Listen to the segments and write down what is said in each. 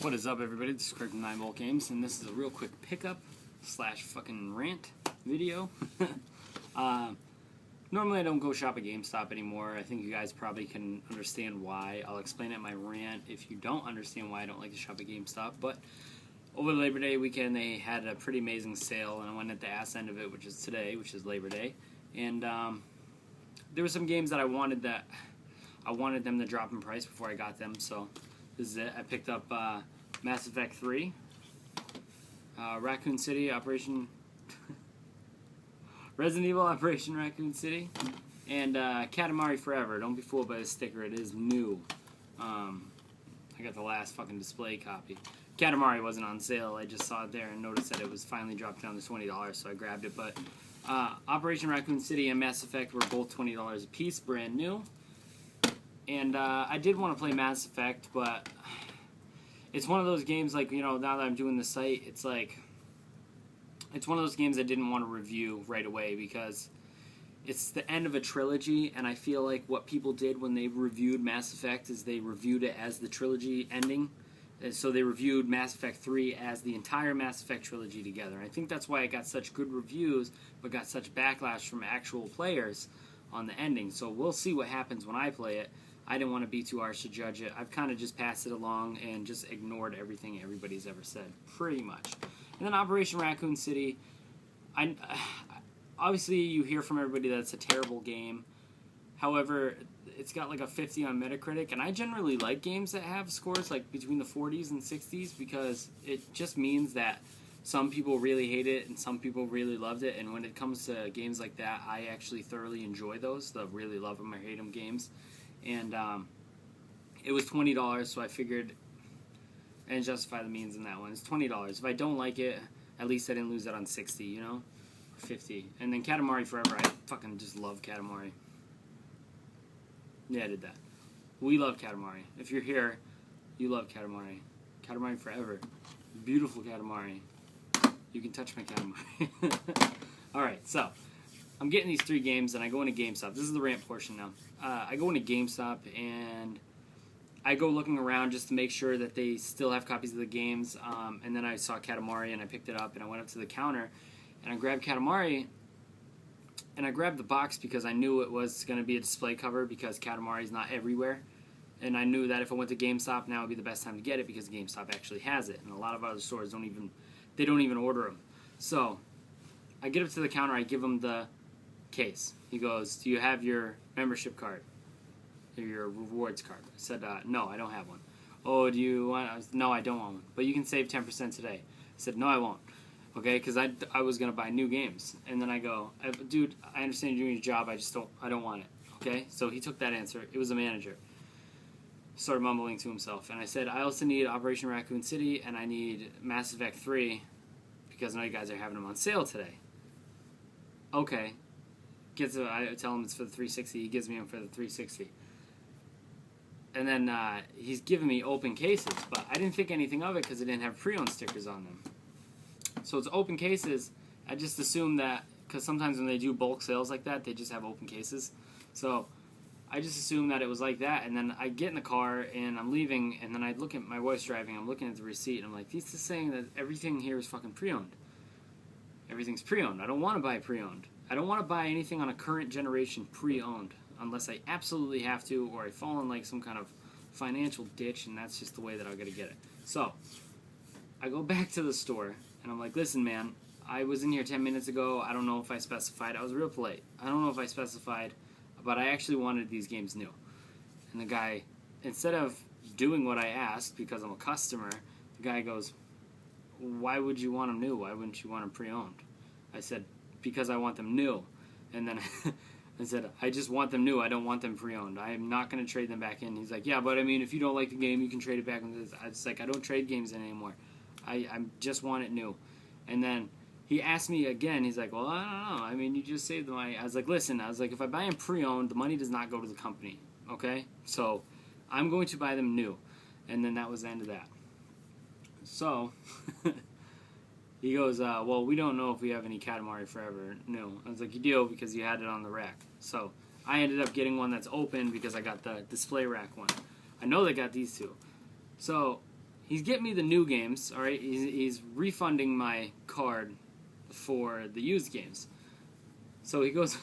What is up, everybody? This is Craig from 9 Volt Games, and this is a real quick pickup slash fucking rant video. Normally I don't go shop at GameStop anymore. I think you guys probably can understand why. I'll explain it in my rant if you don't understand why I don't like to shop at GameStop. But over the Labor Day weekend, they had a pretty amazing sale, and I went at the ass end of it, which is today, which is Labor Day. And there were some games that I wanted them to drop in price before I got them, so this is it. I picked up Mass Effect 3, Raccoon City, Resident Evil Operation Raccoon City, and Katamari Forever. Don't be fooled by the sticker, it is new. I got the last fucking display copy. Katamari wasn't on sale, I just saw it there and noticed that it was finally dropped down to $20, so I grabbed it. But Operation Raccoon City and Mass Effect were both $20 a piece, brand new. And I did want to play Mass Effect, but it's one of those games, like, you know, now that I'm doing the site, it's like, it's one of those games I didn't want to review right away because it's the end of a trilogy, and I feel like what people did when they reviewed Mass Effect is they reviewed it as the trilogy ending. And so they reviewed Mass Effect 3 as the entire Mass Effect trilogy together. And I think that's why it got such good reviews, but got such backlash from actual players on the ending. So we'll see what happens when I play it. I didn't want to be too harsh to judge it. I've kind of just passed it along and just ignored everything everybody's ever said, pretty much. And then Operation Raccoon City, obviously you hear from everybody that it's a terrible game. However, it's got like a 50 on Metacritic, and I generally like games that have scores like between the 40s and 60s because it just means that some people really hate it and some people really loved it. And when it comes to games like that, I actually thoroughly enjoy those, the really love them or hate them games. And it was $20, so I figured, and justify the means in that one. It's $20. If I don't like it, at least I didn't lose it on 60, you know? Or 50. And then Katamari Forever, I fucking just love Katamari. Yeah, I did that. We love Katamari. If you're here, you love Katamari. Katamari Forever. Beautiful Katamari. You can touch my Katamari. Alright, so I'm getting these 3 games, and I go into GameStop. This is the rant portion now. I go into GameStop, and I go looking around just to make sure that they still have copies of the games. And then I saw Katamari, and I picked it up, and I went up to the counter, and I grabbed Katamari, and I grabbed the box because I knew it was going to be a display cover because Katamari is not everywhere. And I knew that if I went to GameStop, now would be the best time to get it because GameStop actually has it. And a lot of other stores don't even order them. So I get up to the counter, I give him the case. He goes, "Do you have your membership card or your rewards card?" I said, "No, I don't have one." "Oh, do you want?" "No, I don't want one, but you can save 10% today." I said, "No, I won't." Okay, because I was gonna buy new games, and then I go, "Dude, I understand you're doing your job. I don't want it." Okay, so he took that answer. It was a manager. Started mumbling to himself, and I said, "I also need Operation Raccoon City, and I need Mass Effect 3 because I know you guys are having them on sale today." Okay. I tell him it's for the 360. He gives me them for the 360. And then he's giving me open cases, but I didn't think anything of it because it didn't have pre-owned stickers on them. So it's open cases. I just assumed that, because sometimes when they do bulk sales like that, they just have open cases. So I just assumed that it was like that. And then I get in the car and I'm leaving, and then I look at my wife's driving. I'm looking at the receipt, and I'm like, this is saying that everything here is fucking pre-owned. Everything's pre-owned. I don't want to buy pre-owned. I don't want to buy anything on a current generation pre-owned unless I absolutely have to, or I fall in like some kind of financial ditch, and that's just the way that I'm going to get it. So I go back to the store, and I'm like, "Listen, man, I was in here 10 minutes ago. I don't know if I specified." I was real polite. "I don't know if I specified, but I actually wanted these games new." And the guy, instead of doing what I asked because I'm a customer, the guy goes, "Why would you want them new? Why wouldn't you want them pre-owned?" I said, "Because I want them new." And then I said, "I just want them new. I don't want them pre-owned. I am not going to trade them back in." He's like, "Yeah, but I mean, if you don't like the game, you can trade it back." I was like, "I don't trade games in anymore. I just want it new." And then he asked me again. He's like, "Well, I don't know. I mean, you just saved the money." I was like, "Listen," I was like, "if I buy them pre-owned, the money does not go to the company, okay? So I'm going to buy them new." And then that was the end of that. So he goes, "Well, we don't know if we have any Katamari Forever new." I was like, "You do, because you had it on the rack." So I ended up getting one that's open because I got the display rack one. I know they got these two. So he's getting me the new games. All right, he's refunding my card for the used games. So he goes,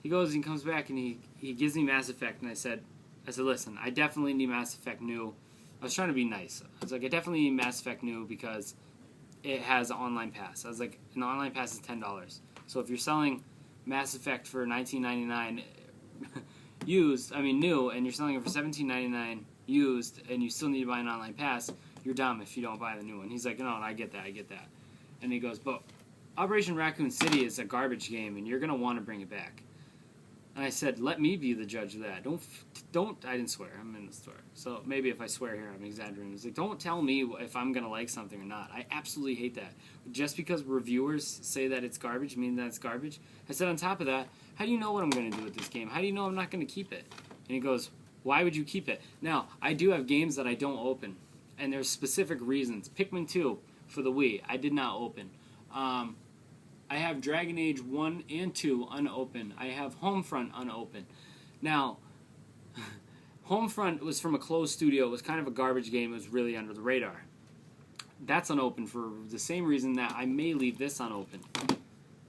he comes back and he gives me Mass Effect, and I said, listen, I definitely need Mass Effect New. I was trying to be nice. I was like, I definitely need Mass Effect New because it has an online pass. I was like, an online pass is $10. So if you're selling Mass Effect for $19.99 new, and you're selling it for $17.99 used, and you still need to buy an online pass, you're dumb if you don't buy the new one. He's like, no, I get that. And he goes, but Operation Raccoon City is a garbage game, and you're going to want to bring it back. And I said, let me be the judge of that. Don't, I didn't swear. I'm in the store. So maybe if I swear here, I'm exaggerating. He's like, don't tell me if I'm going to like something or not. I absolutely hate that. Just because reviewers say that it's garbage, mean that it's garbage. I said, on top of that, how do you know what I'm going to do with this game? How do you know I'm not going to keep it? And he goes, why would you keep it? Now, I do have games that I don't open. And there's specific reasons. Pikmin 2 for the Wii, I did not open. I have Dragon Age 1 and 2 unopened. I have Homefront unopened. Now, Homefront was from a closed studio. It was kind of a garbage game. It was really under the radar. That's unopened for the same reason that I may leave this unopened.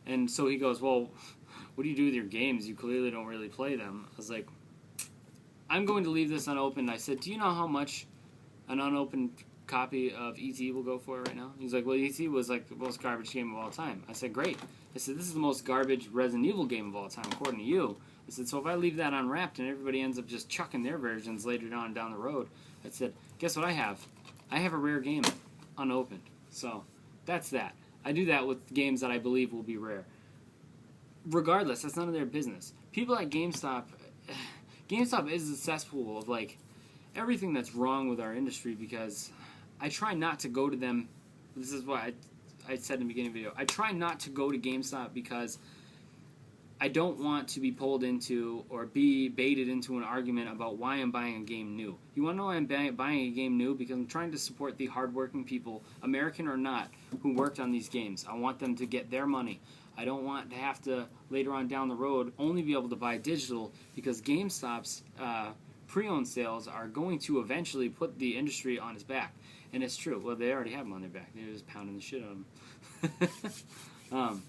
And so he goes, well, what do you do with your games? You clearly don't really play them. I was like, I'm going to leave this unopened. I said, do you know how much an unopened copy of E.T. will go for right now? He's like, well, E.T. was like the most garbage game of all time. I said, great. I said, this is the most garbage Resident Evil game of all time, according to you. I said, so if I leave that unwrapped and everybody ends up just chucking their versions later on down the road, I said, guess what I have? I have a rare game unopened. So that's that. I do that with games that I believe will be rare. Regardless, that's none of their business. People at GameStop is a cesspool of like everything that's wrong with our industry, because I try not to go to them. This is what I said in the beginning of the video. I try not to go to GameStop because I don't want to be pulled into or be baited into an argument about why I'm buying a game new. You want to know why I'm buying a game new? Because I'm trying to support the hardworking people, American or not, who worked on these games. I want them to get their money. I don't want to have to, later on down the road, only be able to buy digital, because GameStop's pre-owned sales are going to eventually put the industry on its back. And it's true. Well, they already have them on their back. They're just pounding the shit out of them.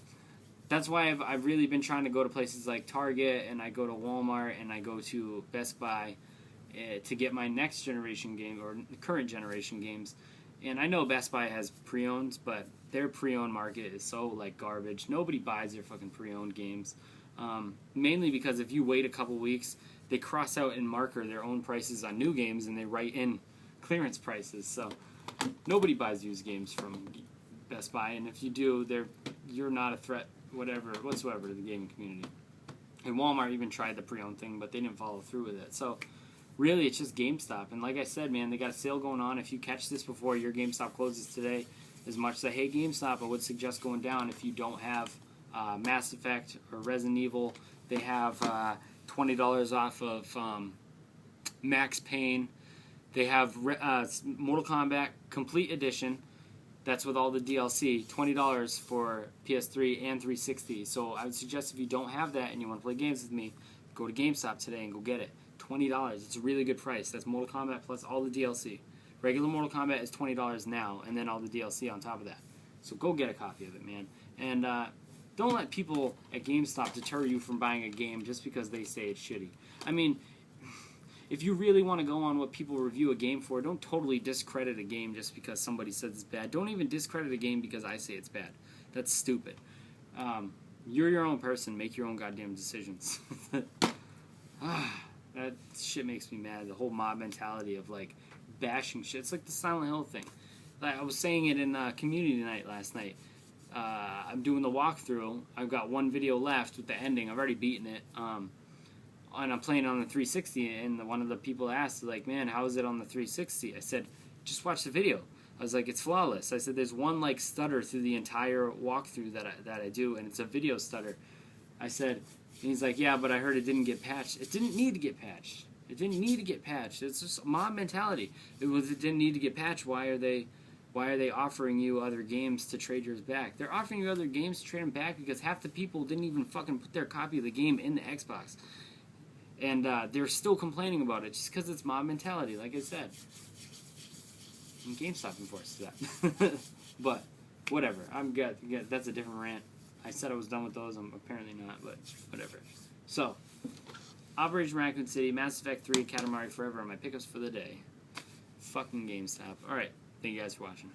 That's why I've really been trying to go to places like Target, and I go to Walmart, and I go to Best Buy to get my next generation game, or current generation games. And I know Best Buy has pre-owns, but their pre-owned market is so like garbage. Nobody buys their fucking pre-owned games. Mainly because if you wait a couple weeks, they cross out in marker their own prices on new games, and they write in clearance prices. So nobody buys used games from Best Buy, and if you do, you're not a threat whatsoever to the gaming community. And Walmart even tried the pre-owned thing, but they didn't follow through with it. So really, it's just GameStop. And like I said, man, they got a sale going on. If you catch this before your GameStop closes today, as much as I hate GameStop, I would suggest going down if you don't have Mass Effect or Resident Evil. They have $20 off of Max Payne. They have Mortal Kombat Complete Edition. That's with all the DLC, $20 for PS3 and 360. So I would suggest if you don't have that and you want to play games with me, go to GameStop today and go get it. $20. It's a really good price. That's Mortal Kombat plus all the DLC. Regular Mortal Kombat is $20 now, and then all the DLC on top of that. So go get a copy of it, man. And don't let people at GameStop deter you from buying a game just because they say it's shitty. I mean, if you really want to go on what people review a game for, don't totally discredit a game just because somebody says it's bad. Don't even discredit a game because I say it's bad. That's stupid. You're your own person. Make your own goddamn decisions. That shit makes me mad. The whole mob mentality of, like, bashing shit. It's like the Silent Hill thing. Like, I was saying it in community night last night. I'm doing the walkthrough. I've got one video left with the ending. I've already beaten it. And I'm playing on the 360, and one of the people asked, like, man, how is it on the 360? I said, just watch the video. I was like, it's flawless. I said, there's one, like, stutter through the entire walkthrough that I do, and it's a video stutter. I said, and he's like, yeah, but I heard it didn't get patched. It didn't need to get patched. It didn't need to get patched. It's just mob mentality. It didn't need to get patched. Why are they offering you other games to trade yours back? They're offering you other games to trade them back because half the people didn't even fucking put their copy of the game in the Xbox. And they're still complaining about it just because it's mob mentality, like I said. And GameStop enforces that. But, whatever. I'm good. That's a different rant. I said I was done with those. I'm apparently not, but whatever. So, Operation Raccoon City, Mass Effect 3, Katamari Forever are my pickups for the day. Fucking GameStop. Alright. Thank you guys for watching.